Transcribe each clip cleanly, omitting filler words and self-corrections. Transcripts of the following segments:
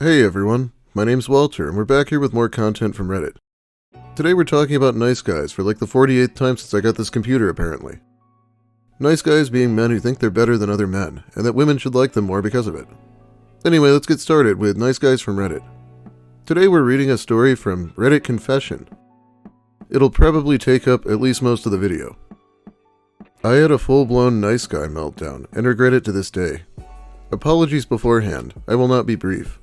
Hey everyone, my name's Walter and we're back here with more content from Reddit. Today we're talking about nice guys for like the 48th time since I got this computer apparently. Nice guys being men who think they're better than other men, and that women should like them more because of it. Anyway, let's get started with nice guys from Reddit. Today we're reading a story from Reddit Confession. It'll probably take up at least most of the video. I had a full-blown nice guy meltdown and regret it to this day. Apologies beforehand, I will not be brief.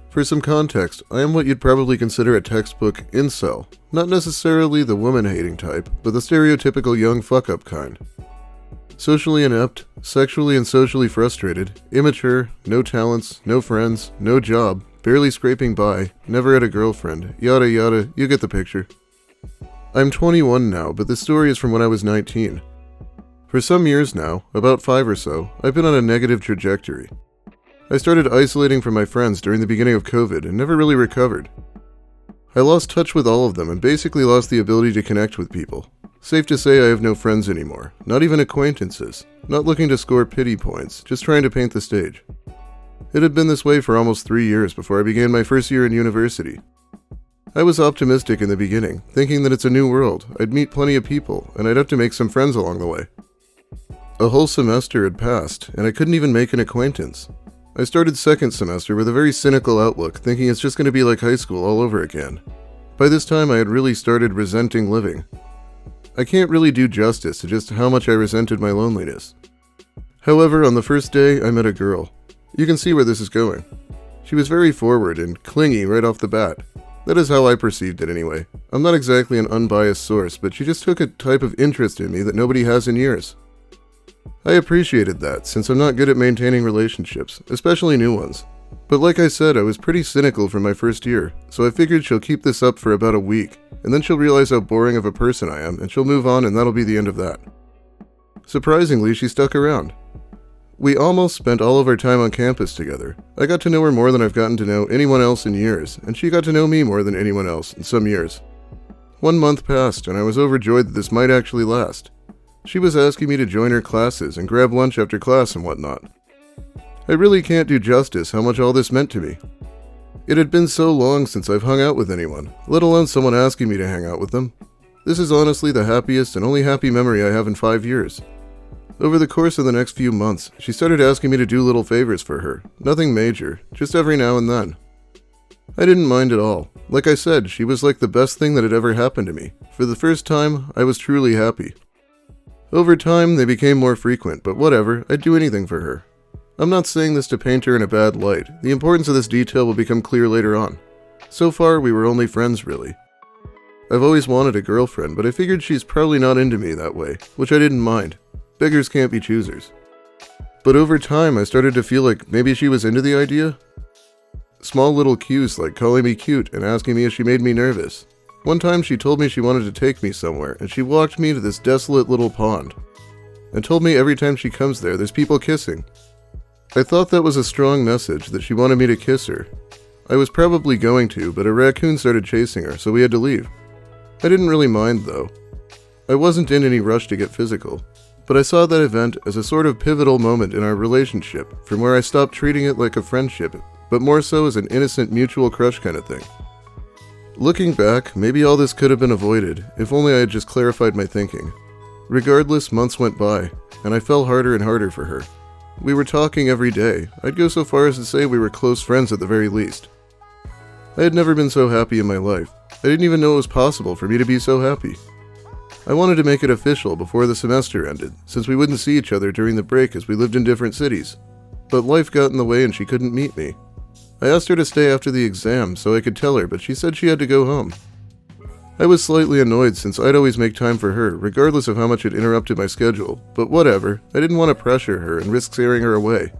For some context, I am what you'd probably consider a textbook incel, not necessarily the woman-hating type, but the stereotypical young fuck-up kind. Socially inept, sexually and socially frustrated, immature, no talents, no friends, no job, barely scraping by, never had a girlfriend, yada yada, you get the picture. I'm 21 now, but this story is from when I was 19. For some years now, about 5 or so, I've been on a negative trajectory. I started isolating from my friends during the beginning of COVID and never really recovered. I lost touch with all of them and basically lost the ability to connect with people. Safe to say I have no friends anymore, not even acquaintances, not looking to score pity points, just trying to paint the stage. It had been this way for almost 3 years before I began my first year in university. I was optimistic in the beginning, thinking that it's a new world, I'd meet plenty of people, and I'd have to make some friends along the way. A whole semester had passed, and I couldn't even make an acquaintance. I started second semester with a very cynical outlook, thinking it's just going to be like high school all over again. By this time I had really started resenting living. I can't really do justice to just how much I resented my loneliness. However, on the first day I met a girl. You can see where this is going. She was very forward and clingy right off the bat. That is how I perceived it anyway. I'm not exactly an unbiased source, but she just took a type of interest in me that nobody has in years. I appreciated that, since I'm not good at maintaining relationships, especially new ones. But like I said, I was pretty cynical from my first year, so I figured she'll keep this up for about a week, and then she'll realize how boring of a person I am, and she'll move on and that'll be the end of that. Surprisingly, she stuck around. We almost spent all of our time on campus together. I got to know her more than I've gotten to know anyone else in years, and she got to know me more than anyone else in some years. 1 month passed, and I was overjoyed that this might actually last. She was asking me to join her classes and grab lunch after class and whatnot. I really can't do justice how much all this meant to me. It had been so long since I've hung out with anyone, let alone someone asking me to hang out with them. This is honestly the happiest and only happy memory I have in 5 years. Over the course of the next few months, she started asking me to do little favors for her, nothing major, just every now and then. I didn't mind at all. Like I said, she was like the best thing that had ever happened to me. For the first time, I was truly happy. Over time, they became more frequent, but whatever, I'd do anything for her. I'm not saying this to paint her in a bad light. The importance of this detail will become clear later on. So far, we were only friends, really. I've always wanted a girlfriend, but I figured she's probably not into me that way, which I didn't mind. Beggars can't be choosers. But over time, I started to feel like maybe she was into the idea. Small little cues like calling me cute and asking me if she made me nervous. One time she told me she wanted to take me somewhere, and she walked me to this desolate little pond, and told me every time she comes there, there's people kissing. I thought that was a strong message that she wanted me to kiss her. I was probably going to, but a raccoon started chasing her, so we had to leave. I didn't really mind, though. I wasn't in any rush to get physical, but I saw that event as a sort of pivotal moment in our relationship, from where I stopped treating it like a friendship, but more so as an innocent mutual crush kind of thing. Looking back, maybe all this could have been avoided, if only I had just clarified my thinking. Regardless, months went by, and I fell harder and harder for her. We were talking every day. I'd go so far as to say we were close friends at the very least. I had never been so happy in my life. I didn't even know it was possible for me to be so happy. I wanted to make it official before the semester ended, since we wouldn't see each other during the break as we lived in different cities. But life got in the way and she couldn't meet me. I asked her to stay after the exam so I could tell her, but she said she had to go home. I was slightly annoyed since I'd always make time for her, regardless of how much it interrupted my schedule, but whatever, I didn't want to pressure her and risk scaring her away.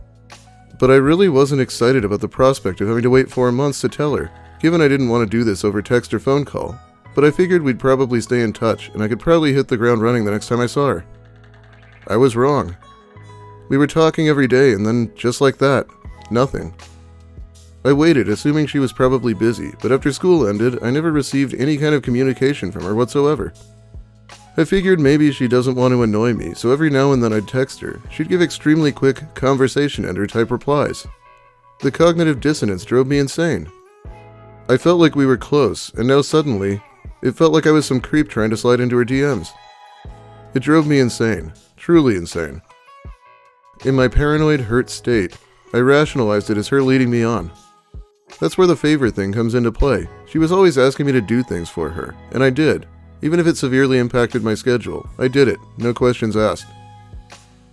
But I really wasn't excited about the prospect of having to wait 4 months to tell her, given I didn't want to do this over text or phone call, but I figured we'd probably stay in touch and I could probably hit the ground running the next time I saw her. I was wrong. We were talking every day and then, just like that, nothing. I waited, assuming she was probably busy, but after school ended, I never received any kind of communication from her whatsoever. I figured maybe she doesn't want to annoy me, so every now and then I'd text her. She'd give extremely quick conversation ender type replies. The cognitive dissonance drove me insane. I felt like we were close, and now suddenly, it felt like I was some creep trying to slide into her DMs. It drove me insane. Truly insane. In my paranoid, hurt state, I rationalized it as her leading me on. That's where the favor thing comes into play. She was always asking me to do things for her, and I did. Even if it severely impacted my schedule, I did it, no questions asked.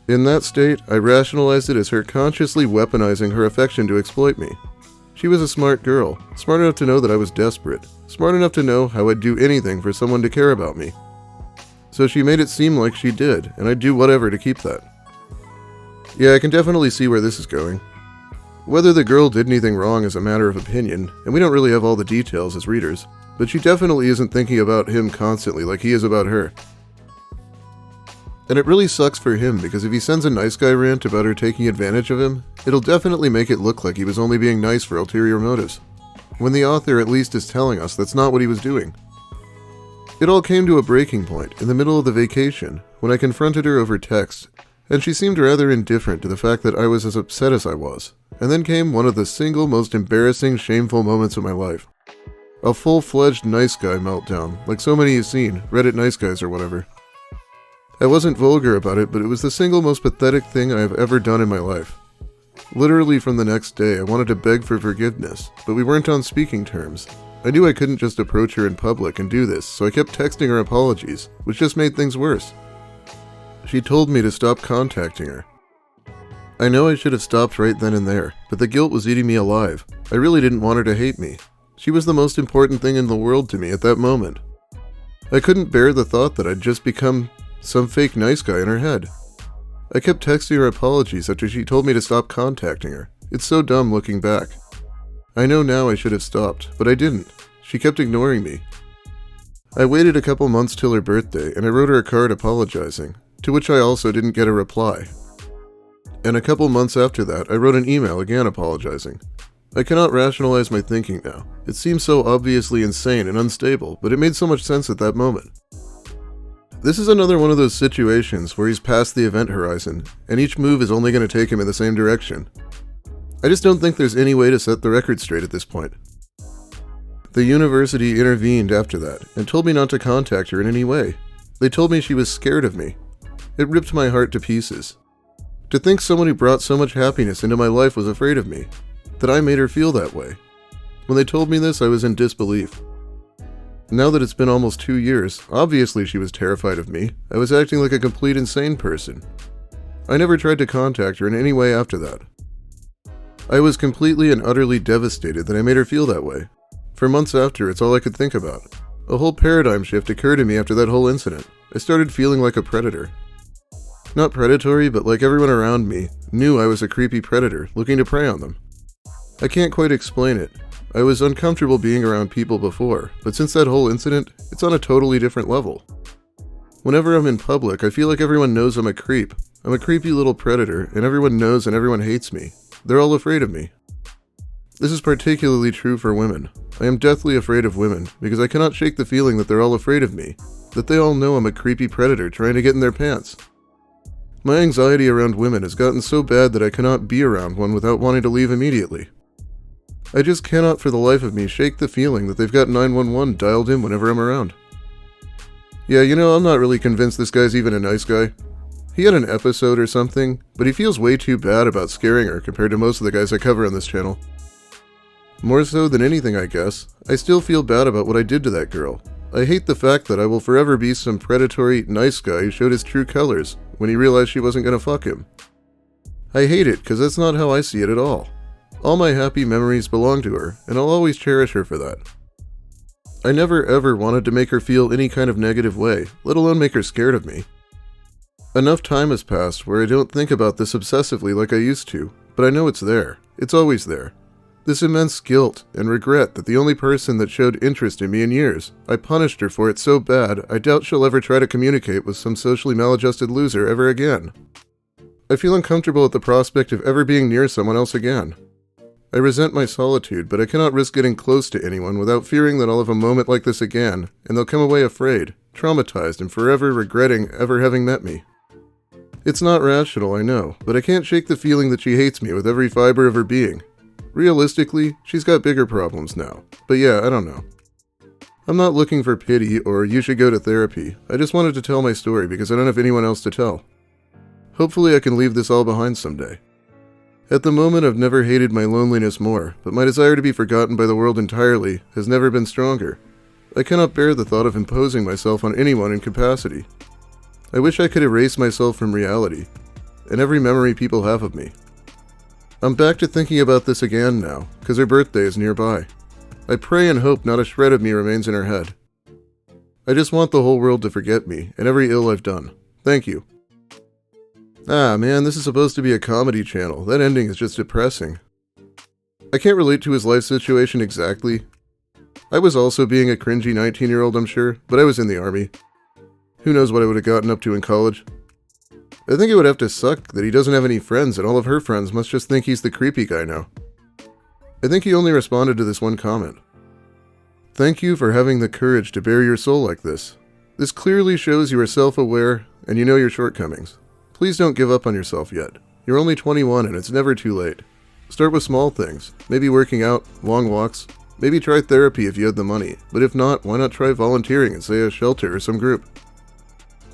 In that state, I rationalized it as her consciously weaponizing her affection to exploit me. She was a smart girl, smart enough to know that I was desperate, smart enough to know how I'd do anything for someone to care about me. So she made it seem like she did, and I'd do whatever to keep that. Yeah, I can definitely see where this is going. Whether the girl did anything wrong is a matter of opinion, and we don't really have all the details as readers, but she definitely isn't thinking about him constantly like he is about her. And it really sucks for him, because if he sends a nice guy rant about her taking advantage of him, it'll definitely make it look like he was only being nice for ulterior motives, when the author at least is telling us that's not what he was doing. It all came to a breaking point in the middle of the vacation, when I confronted her over text, and she seemed rather indifferent to the fact that I was as upset as I was, and then came one of the single most embarrassing, shameful moments of my life. A full-fledged nice guy meltdown, like so many you've seen, Reddit nice guys or whatever. I wasn't vulgar about it, but it was the single most pathetic thing I have ever done in my life. Literally from the next day, I wanted to beg for forgiveness, but we weren't on speaking terms. I knew I couldn't just approach her in public and do this, so I kept texting her apologies, which just made things worse. She told me to stop contacting her. I know I should have stopped right then and there, but the guilt was eating me alive. I really didn't want her to hate me. She was the most important thing in the world to me at that moment. I couldn't bear the thought that I'd just become some fake nice guy in her head. I kept texting her apologies after she told me to stop contacting her. It's so dumb looking back. I know now I should have stopped, but I didn't. She kept ignoring me. I waited a couple months till her birthday, and I wrote her a card apologizing, to which I also didn't get a reply. And a couple months after that, I wrote an email again apologizing. I cannot rationalize my thinking now. It seems so obviously insane and unstable, but it made so much sense at that moment. This is another one of those situations where he's past the event horizon, and each move is only going to take him in the same direction. I just don't think there's any way to set the record straight at this point. The university intervened after that, and told me not to contact her in any way. They told me she was scared of me. It ripped my heart to pieces. To think someone who brought so much happiness into my life was afraid of me, that I made her feel that way. When they told me this, I was in disbelief. Now that it's been almost 2 years, obviously she was terrified of me. I was acting like a complete insane person. I never tried to contact her in any way after that. I was completely and utterly devastated that I made her feel that way. For months after, it's all I could think about. A whole paradigm shift occurred to me after that whole incident. I started feeling like a predator. Not predatory, but like everyone around me knew I was a creepy predator looking to prey on them. I can't quite explain it. I was uncomfortable being around people before, but since that whole incident, it's on a totally different level. Whenever I'm in public, I feel like everyone knows I'm a creep. I'm a creepy little predator, and everyone knows and everyone hates me. They're all afraid of me. This is particularly true for women. I am deathly afraid of women, because I cannot shake the feeling that they're all afraid of me, that they all know I'm a creepy predator trying to get in their pants. My anxiety around women has gotten so bad that I cannot be around one without wanting to leave immediately. I just cannot for the life of me shake the feeling that they've got 911 dialed in whenever I'm around. Yeah, I'm not really convinced this guy's even a nice guy. He had an episode or something, but he feels way too bad about scaring her compared to most of the guys I cover on this channel. More so than anything, I guess, I still feel bad about what I did to that girl. I hate the fact that I will forever be some predatory, nice guy who showed his true colors when he realized she wasn't gonna fuck him. I hate it, because that's not how I see it at all. All my happy memories belong to her, and I'll always cherish her for that. I never ever wanted to make her feel any kind of negative way, let alone make her scared of me. Enough time has passed where I don't think about this obsessively like I used to, but I know it's there. It's always there. This immense guilt and regret that the only person that showed interest in me in years, I punished her for it so bad I doubt she'll ever try to communicate with some socially maladjusted loser ever again. I feel uncomfortable at the prospect of ever being near someone else again. I resent my solitude, but I cannot risk getting close to anyone without fearing that I'll have a moment like this again, and they'll come away afraid, traumatized, and forever regretting ever having met me. It's not rational, I know, but I can't shake the feeling that she hates me with every fiber of her being. Realistically, she's got bigger problems now. But yeah, I don't know. I'm not looking for pity or you should go to therapy. I just wanted to tell my story because I don't have anyone else to tell. Hopefully I can leave this all behind someday. At the moment, I've never hated my loneliness more, but my desire to be forgotten by the world entirely has never been stronger. I cannot bear the thought of imposing myself on anyone in capacity. I wish I could erase myself from reality, and every memory people have of me. I'm back to thinking about this again now, because her birthday is nearby. I pray and hope not a shred of me remains in her head. I just want the whole world to forget me, and every ill I've done. Thank you. Ah man, this is supposed to be a comedy channel. That ending is just depressing. I can't relate to his life situation exactly. I was also being a cringy 19-year-old, I'm sure, but I was in the army. Who knows what I would have gotten up to in college? I think it would have to suck that he doesn't have any friends and all of her friends must just think he's the creepy guy now. I think he only responded to this one comment. Thank you for having the courage to bare your soul like this. This clearly shows you are self-aware and you know your shortcomings. Please don't give up on yourself yet. You're only 21 and it's never too late. Start with small things, maybe working out, long walks, maybe try therapy if you had the money, but if not, why not try volunteering at say a shelter or some group?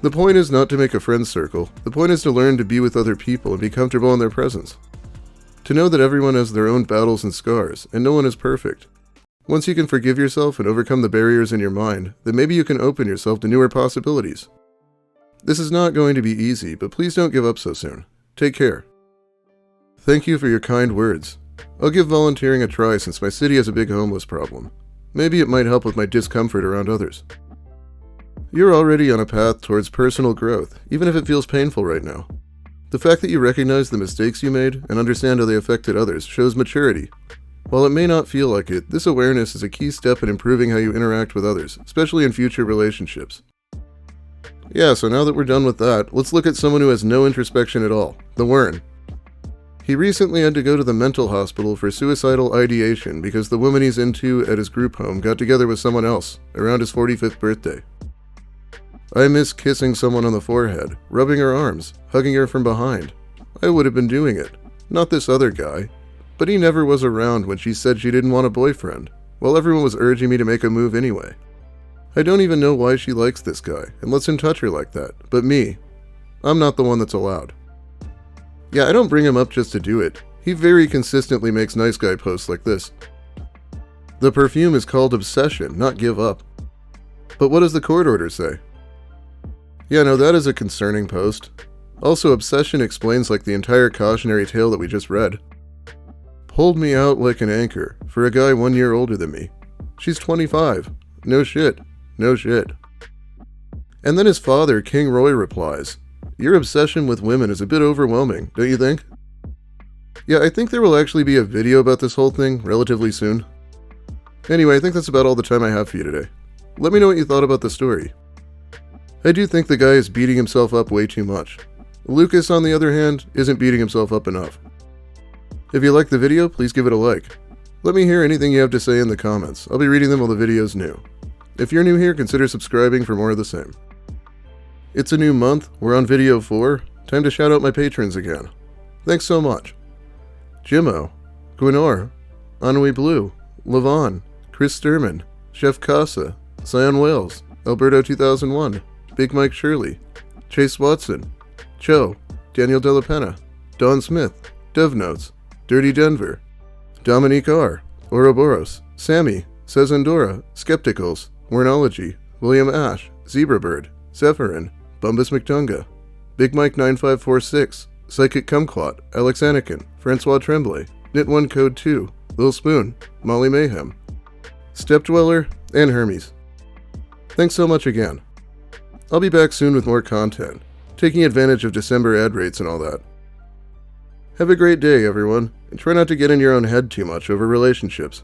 The point is not to make a friend circle, the point is to learn to be with other people and be comfortable in their presence. To know that everyone has their own battles and scars, and no one is perfect. Once you can forgive yourself and overcome the barriers in your mind, then maybe you can open yourself to newer possibilities. This is not going to be easy, but please don't give up so soon. Take care. Thank you for your kind words. I'll give volunteering a try since my city has a big homeless problem. Maybe it might help with my discomfort around others. You're already on a path towards personal growth, even if it feels painful right now. The fact that you recognize the mistakes you made and understand how they affected others shows maturity. While it may not feel like it, this awareness is a key step in improving how you interact with others, especially in future relationships. Yeah, so now that we're done with that, let's look at someone who has no introspection at all, the Wern. He recently had to go to the mental hospital for suicidal ideation because the woman he's into at his group home got together with someone else around his 45th birthday. I miss kissing someone on the forehead, rubbing her arms, hugging her from behind. I would have been doing it, not this other guy. But he never was around when she said she didn't want a boyfriend, while everyone was urging me to make a move anyway. I don't even know why she likes this guy and lets him touch her like that, but me, I'm not the one that's allowed. Yeah, I don't bring him up just to do it. He very consistently makes nice guy posts like this. The perfume is called Obsession, not Give Up. But what does the court order say? Yeah, no, that is a concerning post. Also, Obsession explains like the entire cautionary tale that we just read. Pulled me out like an anchor for a guy 1 year older than me. She's 25. No shit. No shit. And then his father, King Roy, replies, your obsession with women is a bit overwhelming, don't you think? Yeah, I think there will actually be a video about this whole thing relatively soon. Anyway, I think that's about all the time I have for you today. Let me know what you thought about the story. I do think the guy is beating himself up way too much. Lucas, on the other hand, isn't beating himself up enough. If you liked the video, please give it a like. Let me hear anything you have to say in the comments. I'll be reading them while the video's new. If you're new here, consider subscribing for more of the same. It's a new month, we're on video 4. Time to shout out my patrons again. Thanks so much. Jimmo, Gwenor, Anui Blue, Levon, Chris Sturman, Chef Casa, Sion Wales, Alberto 2001, Big Mike Shirley, Chase Watson, Cho, Daniel Della Pena, Don Smith, Dev Notes, Dirty Denver, Dominique R., Ouroboros, Sammy, Says Endora, Skepticals, Wernology, William Ash, Zebrabird, Zephyrin, Bumbus McDunga, Big Mike 9546, Psychic Kumquat, Alex Anakin, Francois Tremblay, Knit1 Code 2, Lil Spoon, Molly Mayhem, Stepdweller, and Hermes. Thanks so much again. I'll be back soon with more content, taking advantage of December ad rates and all that. Have a great day, everyone, and try not to get in your own head too much over relationships.